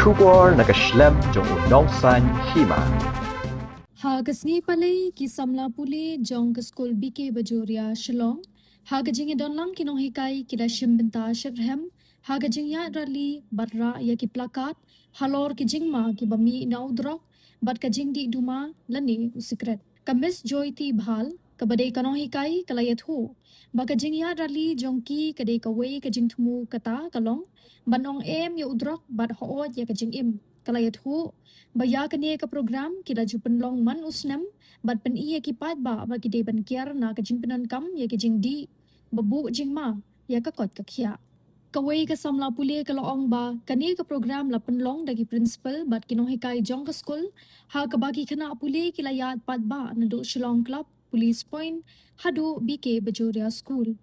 Shubor nakaslem jong unongsan Hima. Hagasni pale ki samla pule jong ke Skul BK Bajoria Shillong. Hagajing donlang kinong hikai kida shimbenta shirhem. Hagajing ya rali barra ya ki plakat. Halor ki jingma ki bami na Drok. Bat ka jing di Duma lani usikret. Kamis joy ti bhal. Kabadai kanong hikai kalayat ho. Baka jing ya rali jong ki kadai kawai ka jing thumu kata kalong. Banong em ya Drok bat hoot ya ka jing im. Kalayat ho. Baya kani ka program kila ju Pynlong man usnam bat pen iya ki Paidbah ba ki de ban kiar na ka jing penan kam ya ki jing di babu jing ma ya ka kot ka khia kawai ka samla pule ka loong ba kani ka program la Pynlong dagi principal bat kinong hikai jong ka Skul ha ka bagi khana pule kila yat Paidbah na do Shillong Club Police Point hadu BK Bajoria Skul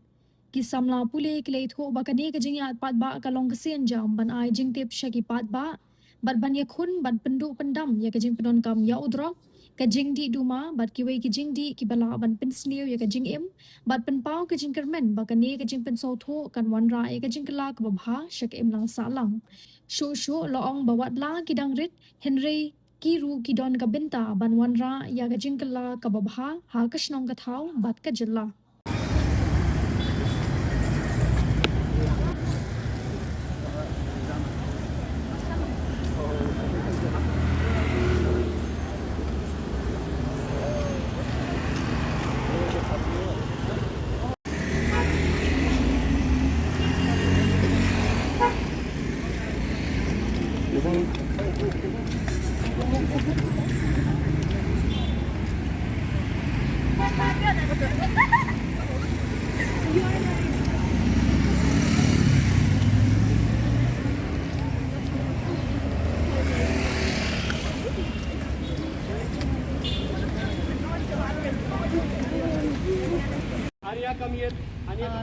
ki samla pule kila itho ba kani ka jing yat Paidbah ka long ka sen jam ban ai jing tip sha ki Paidbah bat ban ya khun bat pendu pendam ya kajing penon kam ya Drok kajing di Duma bat kiwei kajing di ki bala ban Pynsngewthuh ya kajing im bat penpau kajing kermen bakani kajing pensau tho kan wanra ya kajing kala ka babha shak im lang salang sho loong bawat la kidang rit Henry kiru kidon ka benta ban wanra ya kajing kala ka babha ha kashnong ka thau bat ka jilla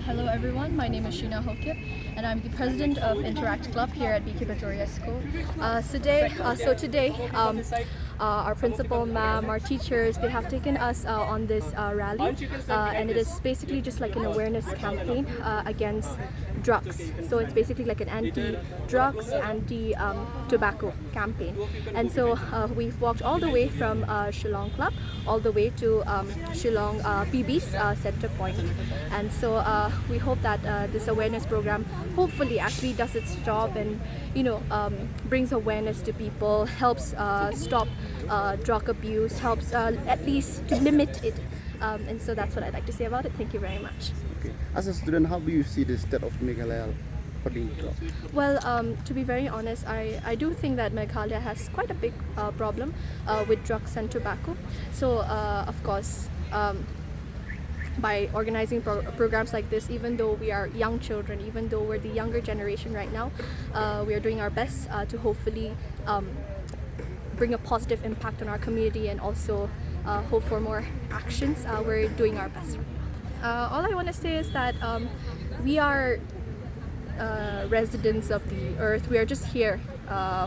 Hello everyone, my name is Jingsniew and I'm the president of Interact Club here at BK Bajoria School. Today, our principal, ma'am, our teachers, they have taken us on this rally and it is basically just like an awareness campaign against drugs. So it's basically like an anti-drugs, anti-tobacco campaign. And so we've walked all the way from Shillong Club all the way to Shillong PB's center point. And so we hope that this awareness program hopefully actually does its job and brings awareness to people, helps stop drug abuse, helps at least to limit it. And so that's what I'd like to say about it. Thank you very much. Okay. As a student, how do you see the state of Meghalaya for the drug? Well, to be very honest, I do think that Meghalaya has quite a big problem with drugs and tobacco. So, of course, by organizing programs like this, even though we are young children, even though we're the younger generation right now, we are doing our best to hopefully bring a positive impact on our community and also hope for more actions. We're doing our best. All I want to say is that we are residents of the earth. We are just here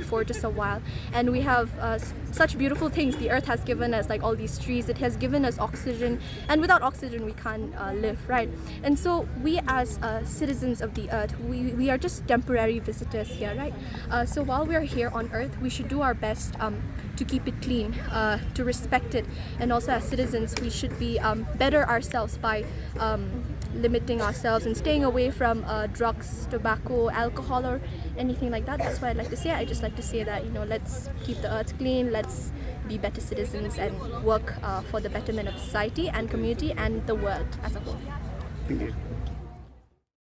for just a while, and we have such beautiful things the earth has given us, like all these trees. It has given us oxygen, and without oxygen we can't live, right? And so we as citizens of the earth, we are just temporary visitors here, right? So while we are here on earth, we should do our best to keep it clean, to respect it, and also as citizens we should be better ourselves by limiting ourselves and staying away from drugs, tobacco, alcohol, or anything like that. That's what I'd like to say. I just like to say that let's keep the earth clean, let's be better citizens and work for the betterment of society and community and the world as a whole. Thank you.